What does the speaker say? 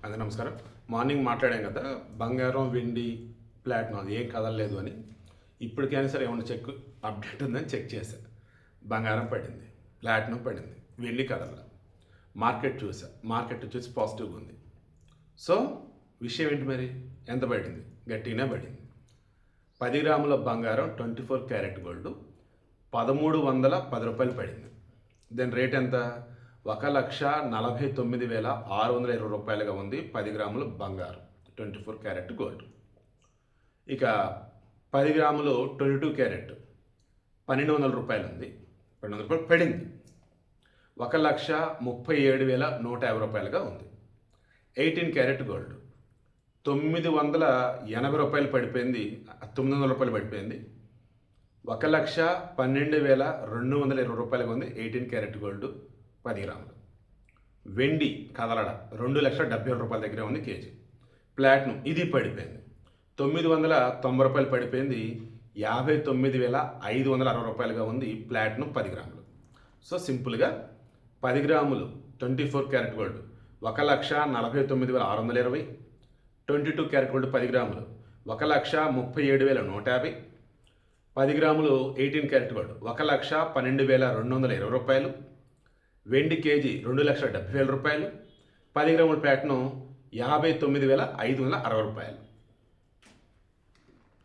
అదే నమస్కారం. మార్నింగ్ మాట్లాడాం కదా, బంగారం, వెండి, ప్లాటినం అది ఏం కదలలేదు అని. ఇప్పటికైనా సరే ఏమన్నా అప్డేట్ ఉందని చెక్ చేశాను. బంగారం పడింది, ప్లాటినం పడింది, వెండి కదల. మార్కెట్ చూసి పాజిటివ్గా ఉంది. సో విషయం ఏంటి మరి? ఎంత పడింది? గట్టిగానే పడింది. 10 గ్రాముల బంగారం 24 క్యారెట్ గోల్డ్ 1310 రూపాయలు పడింది. దాని రేట్ ఎంత? 1,49,620 రూపాయలుగా ఉంది 10 గ్రాముల బంగారం 24 క్యారెట్ గోల్డ్. ఇక 10 గ్రాములు 22 క్యారెట్ 1,200 రూపాయలు ఉంది, 1,200 రూపాయలు పడింది. 1,37,150 రూపాయలుగా ఉంది. 18 క్యారెట్ గోల్డ్ 980 రూపాయలు పడిపోయింది, 900 రూపాయలు పడిపోయింది. 1,12,220 రూపాయలుగా ఉంది 18 క్యారెట్ గోల్డ్ 10 గ్రాములు. వెండి కదలడ 2,70,000 రూపాయల దగ్గర ఉంది కేజీ. ప్లాటినం ఇది పడిపోయింది, 990 రూపాయలు పడిపోయింది, 59,560 రూపాయలుగా ఉంది ప్లాటినం 10 గ్రాములు. సో సింపుల్గా 10 గ్రాములు 24 క్యారెట్ గోల్డ్ 1,49,620, 22 క్యారెట్ గోల్డ్ 10 గ్రాములు 1,37,150, 10 గ్రాములు 18 క్యారెట్ గోల్డ్ 1,12,220 రూపాయలు, వెండి కేజీ 2,70,000 రూపాయలు, 10 గ్రాముల ప్లాటినం 59,560 రూపాయలు.